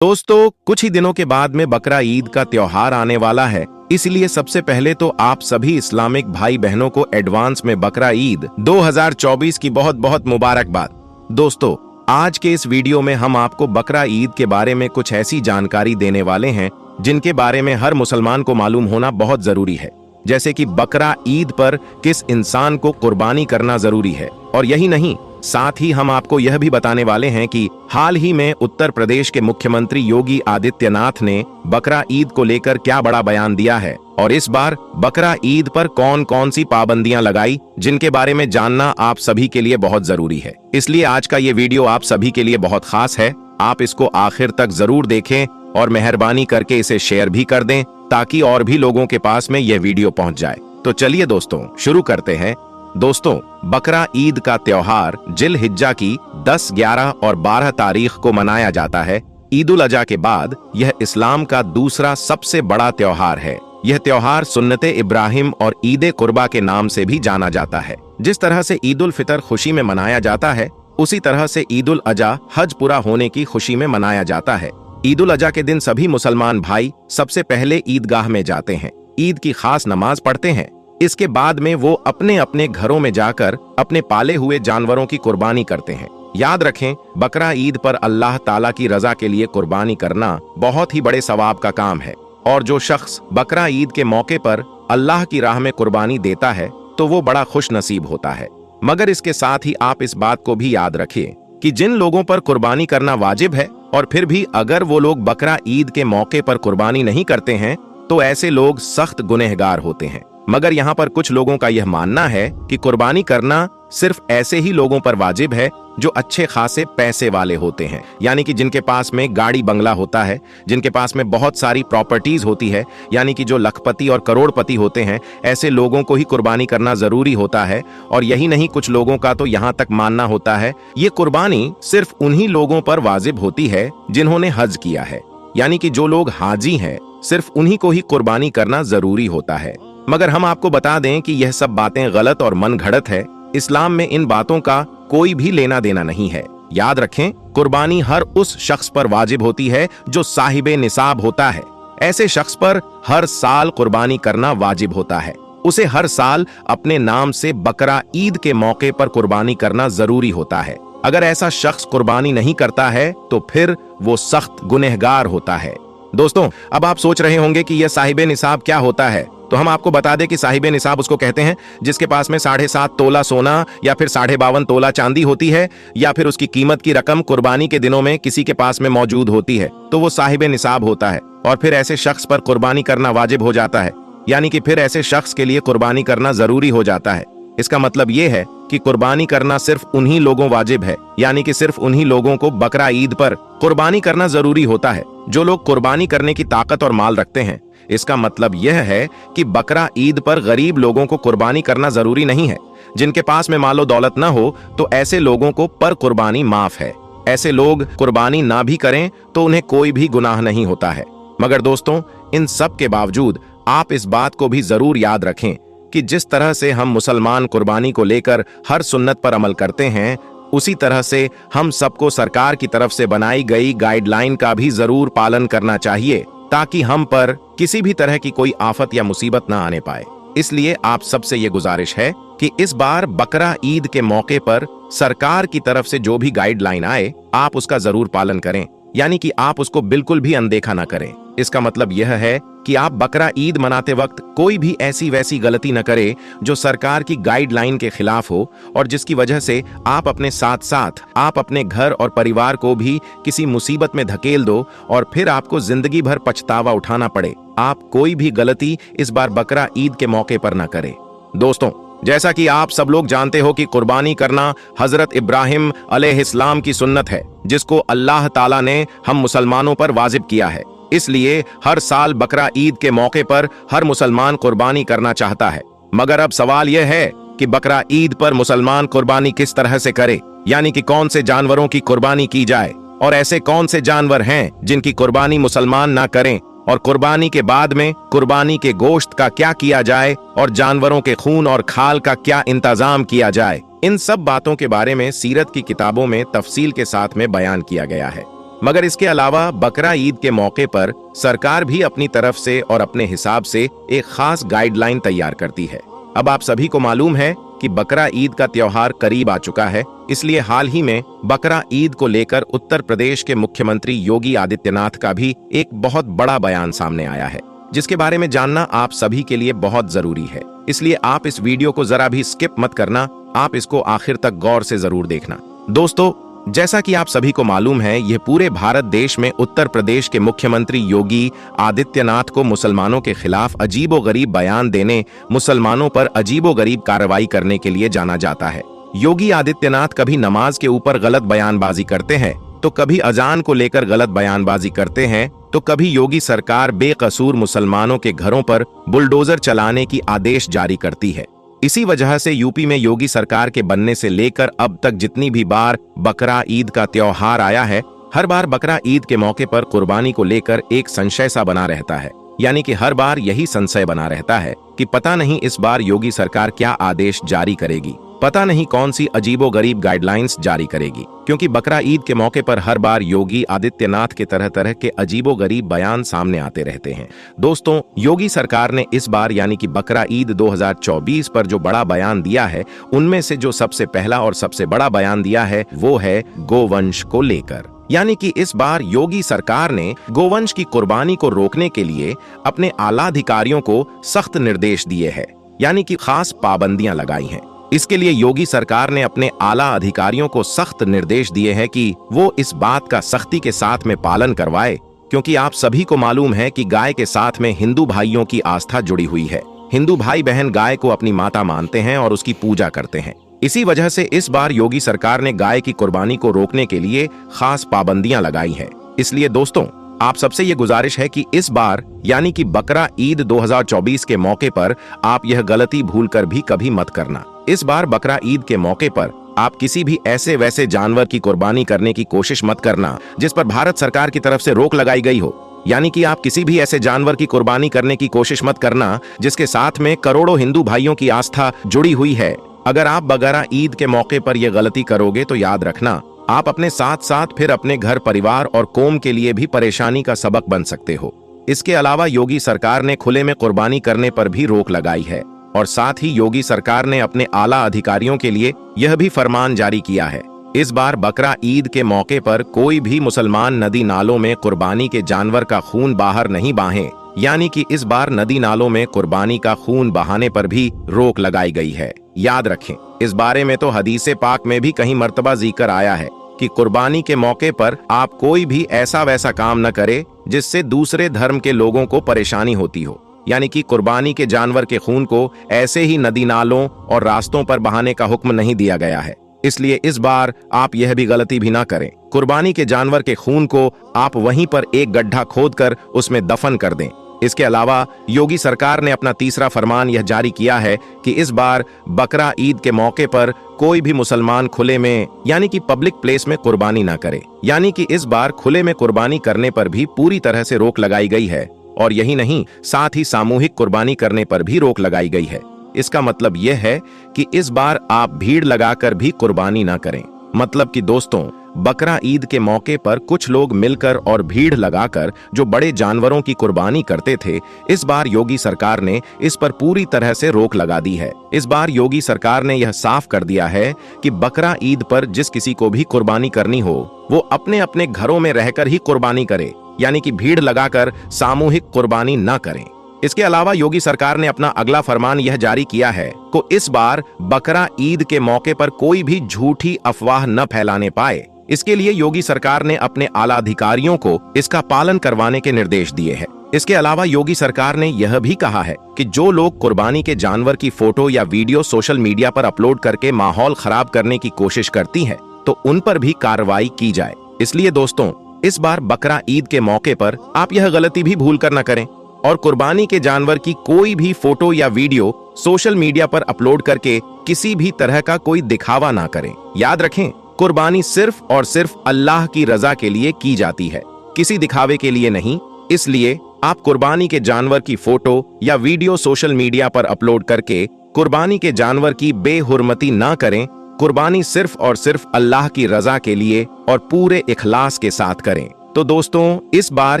दोस्तों, कुछ ही दिनों के बाद में बकरा ईद का त्योहार आने वाला है। इसलिए सबसे पहले तो आप सभी इस्लामिक भाई बहनों को एडवांस में बकरा ईद 2024 की बहुत बहुत मुबारकबाद। दोस्तों, आज के इस वीडियो में हम आपको बकरा ईद के बारे में कुछ ऐसी जानकारी देने वाले हैं जिनके बारे में हर मुसलमान को मालूम होना बहुत जरूरी है। जैसे कि बकरा ईद पर किस इंसान को कुर्बानी करना जरूरी है, और यही नहीं, साथ ही हम आपको यह भी बताने वाले हैं कि हाल ही में उत्तर प्रदेश के मुख्यमंत्री योगी आदित्यनाथ ने बकरा ईद को लेकर क्या बड़ा बयान दिया है और इस बार बकरा ईद पर कौन कौन सी पाबंदियां लगाई, जिनके बारे में जानना आप सभी के लिए बहुत जरूरी है। इसलिए आज का ये वीडियो आप सभी के लिए बहुत खास है। आप इसको आखिर तक जरूर देखें और मेहरबानी करके इसे शेयर भी कर दें ताकि और भी लोगों के पास में यह वीडियो पहुंच जाए। तो चलिए दोस्तों, शुरू करते हैं। दोस्तों, बकरा ईद का त्योहार जिल हिज्जा की 10, 11 और 12 तारीख को मनाया जाता है। ईद उल अजहा के बाद यह इस्लाम का दूसरा सबसे बड़ा त्योहार है। यह त्योहार सुन्नते इब्राहिम और ईद कुर्बा के नाम से भी जाना जाता है। जिस तरह से ईद उल फितर खुशी में मनाया जाता है, उसी तरह से ईद उल अजहा हज पूरा होने की खुशी में मनाया जाता है। ईद उल अजहा के दिन सभी मुसलमान भाई सबसे पहले ईदगाह में जाते हैं, ईद की खास नमाज पढ़ते हैं। इसके बाद में वो अपने अपने घरों में जाकर अपने पाले हुए जानवरों की कुर्बानी करते हैं। याद रखें, बकरा ईद पर अल्लाह ताला की रजा के लिए कुर्बानी करना बहुत ही बड़े सवाब का काम है, और जो शख्स बकरा ईद के मौके पर अल्लाह की राह में कुर्बानी देता है तो वो बड़ा खुश नसीब होता है। मगर इसके साथ ही आप इस बात को भी याद रखिए कि जिन लोगों पर कुर्बानी करना वाजिब है और फिर भी अगर वो लोग बकरा ईद के मौके पर कुर्बानी नहीं करते हैं तो ऐसे लोग सख्त गुनहगार होते हैं। मगर यहाँ पर कुछ लोगों का यह मानना है कि कुर्बानी करना सिर्फ ऐसे ही लोगों पर वाजिब है जो अच्छे खासे पैसे वाले होते हैं, यानी कि जिनके पास में गाड़ी बंगला होता है, जिनके पास में बहुत सारी प्रॉपर्टीज होती है, यानी कि जो लखपति और करोड़पति होते हैं, ऐसे लोगों को ही कुर्बानी करना जरूरी होता है। और यही नहीं, कुछ लोगों का तो यहाँ तक मानना होता है ये कुर्बानी सिर्फ उन्हीं लोगों पर वाजिब होती है जिन्होंने हज किया है, यानी कि जो लोग हाजी हैं सिर्फ उन्हीं को ही कुर्बानी करना जरूरी होता है। मगर हम आपको बता दें कि यह सब बातें गलत और मनगढ़ंत है। इस्लाम में इन बातों का कोई भी लेना देना नहीं है। याद रखें, कुर्बानी हर उस शख्स पर वाजिब होती है जो साहिबे निसाब होता है। ऐसे शख्स पर हर साल कुर्बानी करना वाजिब होता है। उसे हर साल अपने नाम से बकरा ईद के मौके पर कुर्बानी करना जरूरी होता है। अगर ऐसा शख्स कुर्बानी नहीं करता है तो फिर वो सख्त गुनहगार होता है। दोस्तों, अब आप सोच रहे होंगे कि यह साहिबे निसाब क्या होता है, तो हम आपको बता दें कि साहिबे निसाब उसको कहते हैं जिसके पास में 7.5 तोला सोना या फिर 52.5 तोला चांदी होती है, या फिर उसकी कीमत की रकम कुर्बानी के दिनों में किसी के पास में मौजूद होती है, तो वो साहिबे निसाब होता है। और फिर ऐसे शख्स पर कुर्बानी करना वाजिब हो जाता है, यानी कि फिर ऐसे शख्स के लिए कुर्बानी करना जरूरी हो जाता है। इसका मतलब ये है कि कुर्बानी करना सिर्फ उन्हीं लोगों वाजिब है, यानी कि सिर्फ उन्हीं लोगों को बकरा ईद पर कुर्बानी करना जरूरी होता है जो लोग कुर्बानी करने की ताकत और माल रखते हैं। इसका मतलब यह है कि बकरा ईद पर गरीब लोगों को कुर्बानी करना जरूरी नहीं है। जिनके पास में मालो दौलत न हो तो ऐसे लोगों को पर कुर्बानी माफ है। ऐसे लोग कुर्बानी ना भी करें तो उन्हें कोई भी गुनाह नहीं होता है। मगर दोस्तों, इन सब के बावजूद आप इस बात को भी जरूर याद रखें कि जिस तरह से हम मुसलमान कुर्बानी को लेकर हर सुन्नत पर अमल करते हैं, उसी तरह से हम सबको सरकार की तरफ से बनाई गई गाइडलाइन का भी जरूर पालन करना चाहिए ताकि हम पर किसी भी तरह की कोई आफत या मुसीबत ना आने पाए। इसलिए आप सबसे ये गुजारिश है कि इस बार बकरा ईद के मौके पर सरकार की तरफ से जो भी गाइडलाइन आए, आप उसका जरूर पालन करें, यानी कि आप उसको बिल्कुल भी अनदेखा ना करें। इसका मतलब यह है कि आप बकरा ईद मनाते वक्त कोई भी ऐसी वैसी गलती न करें जो सरकार की गाइडलाइन के खिलाफ हो और जिसकी वजह से आप अपने साथ साथ आप अपने घर और परिवार को भी किसी मुसीबत में धकेल दो और फिर आपको जिंदगी भर पछतावा उठाना पड़े। आप कोई भी गलती इस बार बकरा ईद के मौके पर न करें। दोस्तों, जैसा कि आप सब लोग जानते हो कि कुर्बानी करना हजरत इब्राहिम अलैहिस्सलाम की सुन्नत है जिसको अल्लाह ताला ने हम मुसलमानों पर वाजिब किया है। इसलिए हर साल बकरा ईद के मौके पर हर मुसलमान कुर्बानी करना चाहता है। मगर अब सवाल यह है कि बकरा ईद पर मुसलमान कुर्बानी किस तरह से करे, यानी कि कौन से जानवरों की कुर्बानी की जाए और ऐसे कौन से जानवर हैं जिनकी कुर्बानी मुसलमान ना करें, और कुर्बानी के बाद में कुर्बानी के गोश्त का क्या किया जाए और जानवरों के खून और खाल का क्या इंतजाम किया जाए। इन सब बातों के बारे में सीरत की किताबों में तफसील के साथ में बयान किया गया है। मगर इसके अलावा बकरा ईद के मौके पर सरकार भी अपनी तरफ से और अपने हिसाब से एक खास गाइडलाइन तैयार करती है। अब आप सभी को मालूम है कि बकरा ईद का त्योहार करीब आ चुका है, इसलिए हाल ही में बकरा ईद को लेकर उत्तर प्रदेश के मुख्यमंत्री योगी आदित्यनाथ का भी एक बहुत बड़ा बयान सामने आया है, जिसके बारे में जानना आप सभी के लिए बहुत जरूरी है। इसलिए आप इस वीडियो को जरा भी स्किप मत करना, आप इसको आखिर तक गौर से जरूर देखना। दोस्तों, जैसा कि आप सभी को मालूम है, यह पूरे भारत देश में उत्तर प्रदेश के मुख्यमंत्री योगी आदित्यनाथ को मुसलमानों के खिलाफ अजीबोगरीब बयान देने, मुसलमानों पर अजीबोगरीब कार्रवाई करने के लिए जाना जाता है। योगी आदित्यनाथ कभी नमाज के ऊपर गलत बयानबाजी करते हैं, तो कभी अजान को लेकर गलत बयानबाजी करते हैं, तो कभी योगी सरकार बेकसूर मुसलमानों के घरों पर बुलडोजर चलाने की आदेश जारी करती है। इसी वजह से यूपी में योगी सरकार के बनने से लेकर अब तक जितनी भी बार बकरा ईद का त्योहार आया है, हर बार बकरा ईद के मौके पर कुर्बानी को लेकर एक संशय सा बना रहता है। यानी कि हर बार यही संशय बना रहता है कि पता नहीं इस बार योगी सरकार क्या आदेश जारी करेगी, पता नहीं कौन सी अजीबोगरीब गाइडलाइंस जारी करेगी, क्योंकि बकरा ईद के मौके पर हर बार योगी आदित्यनाथ के तरह तरह के अजीबोगरीब बयान सामने आते रहते हैं। दोस्तों, योगी सरकार ने इस बार यानी कि बकरा ईद 2024 पर जो बड़ा बयान दिया है, उनमें से जो सबसे पहला और सबसे बड़ा बयान दिया है वो है गोवंश को लेकर। यानी कि इस बार योगी सरकार ने गोवंश की कुर्बानी को रोकने के लिए अपने आला अधिकारियों को सख्त निर्देश दिए हैं, यानी कि खास पाबंदियां लगाई हैं। इसके लिए योगी सरकार ने अपने आला अधिकारियों को सख्त निर्देश दिए हैं कि वो इस बात का सख्ती के साथ में पालन करवाए, क्योंकि आप सभी को मालूम है कि गाय के साथ में हिंदू भाइयों की आस्था जुड़ी हुई है। हिंदू भाई बहन गाय को अपनी माता मानते हैं और उसकी पूजा करते हैं। इसी वजह से इस बार योगी सरकार ने गाय की कुर्बानी को रोकने के लिए खास पाबंदियां लगाई हैं। इसलिए दोस्तों, आप सबसे ये गुजारिश है कि इस बार यानी कि बकरा ईद 2024 के मौके पर आप यह गलती भूलकर भी कभी मत करना। इस बार बकरा ईद के मौके पर आप किसी भी ऐसे वैसे जानवर की कुर्बानी करने की कोशिश मत करना जिस पर भारत सरकार की तरफ से रोक लगाई गई हो। यानी कि आप किसी भी ऐसे जानवर की कुर्बानी करने की कोशिश मत करना जिसके साथ में करोड़ों हिंदू भाइयों की आस्था जुड़ी हुई है। अगर आप बकरा ईद के मौके पर यह गलती करोगे तो याद रखना, आप अपने साथ साथ फिर अपने घर परिवार और कौम के लिए भी परेशानी का सबक बन सकते हो। इसके अलावा योगी सरकार ने खुले में कुर्बानी करने पर भी रोक लगाई है और साथ ही योगी सरकार ने अपने आला अधिकारियों के लिए यह भी फरमान जारी किया है, इस बार बकरा ईद के मौके पर कोई भी मुसलमान नदी नालों में कुर्बानी के जानवर का खून बाहर नहीं बहाए। यानी कि इस बार नदी नालों में कुर्बानी का खून बहाने पर भी रोक लगाई गई है। याद रखें, इस बारे में तो हदीसे पाक में भी कहीं मर्तबा जिक्र आया है कि कुर्बानी के मौके पर आप कोई भी ऐसा वैसा काम न करे जिससे दूसरे धर्म के लोगों को परेशानी होती हो। यानी कि कुर्बानी के जानवर के खून को ऐसे ही नदी नालों और रास्तों पर बहाने का हुक्म नहीं दिया गया है। इसलिए इस बार आप यह भी गलती भी ना करें, कुर्बानी के जानवर के खून को आप वहीं पर एक गड्ढा खोदकर उसमें दफन कर दें। इसके अलावा योगी सरकार ने अपना तीसरा फरमान यह जारी किया है कि इस बार बकरा ईद के मौके पर कोई भी मुसलमान खुले में यानी कि पब्लिक प्लेस में कुर्बानी ना करे। यानी कि इस बार खुले में कुर्बानी करने पर भी पूरी तरह से रोक लगाई गई है और यही नहीं, साथ ही सामूहिक कुर्बानी करने पर भी रोक लगाई गई है। इसका मतलब यह है कि इस बार आप भीड़ लगाकर भी कुर्बानी ना करें। मतलब कि दोस्तों, बकरा ईद के मौके पर कुछ लोग मिलकर और भीड़ लगाकर जो बड़े जानवरों की कुर्बानी करते थे, इस बार योगी सरकार ने इस पर पूरी तरह से रोक लगा दी है। इस बार योगी सरकार ने यह साफ कर दिया है कि बकरा ईद पर जिस किसी को भी कुर्बानी करनी हो वो अपने अपने घरों में रहकर ही कुर्बानी करे, यानी कि भीड़ लगाकर सामूहिक कुर्बानी न करें। इसके अलावा योगी सरकार ने अपना अगला फरमान यह जारी किया है कि इस बार बकरा ईद के मौके पर कोई भी झूठी अफवाह न फैलाने पाए। इसके लिए योगी सरकार ने अपने आला अधिकारियों को इसका पालन करवाने के निर्देश दिए हैं। इसके अलावा योगी सरकार ने यह भी कहा है कि जो लोग कुर्बानी के जानवर की फोटो या वीडियो सोशल मीडिया पर अपलोड करके माहौल खराब करने की कोशिश करती हैं, तो उन पर भी कार्रवाई की जाए। इसलिए दोस्तों, इस बार बकरा ईद के मौके पर आप यह गलती भी भूल कर न करें और कुर्बानी के जानवर की कोई भी फोटो या वीडियो सोशल मीडिया पर अपलोड करके किसी भी तरह का कोई दिखावा ना करें। याद रखें, कुर्बानी सिर्फ और सिर्फ अल्लाह की रजा के लिए की जाती है, किसी दिखावे के लिए नहीं। इसलिए आप कुर्बानी के जानवर की फोटो या वीडियो सोशल मीडिया पर अपलोड करके कुर्बानी के जानवर की बेहुरमती ना करें कुर्बानी सिर्फ और सिर्फ अल्लाह की रजा के लिए और पूरे इखलास के साथ करें। तो दोस्तों, इस बार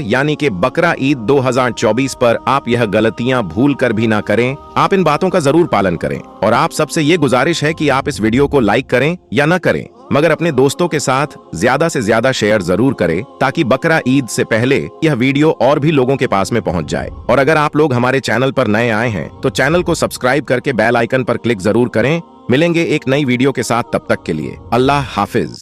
यानी कि बकरा ईद 2024 पर आप यह गलतियां भूल कर भी ना करें। आप इन बातों का जरूर पालन करें और आप सबसे ये गुजारिश है कि आप इस वीडियो को लाइक करें या न करें, मगर अपने दोस्तों के साथ ज्यादा से ज्यादा शेयर जरूर करें ताकि बकरा ईद से पहले यह वीडियो और भी लोगों के पास में पहुंच जाए। और अगर आप लोग हमारे चैनल पर नए आए हैं तो चैनल को सब्सक्राइब करके बेल आइकन पर क्लिक जरूर करें। मिलेंगे एक नई वीडियो के साथ, तब तक के लिए अल्लाह हाफिज।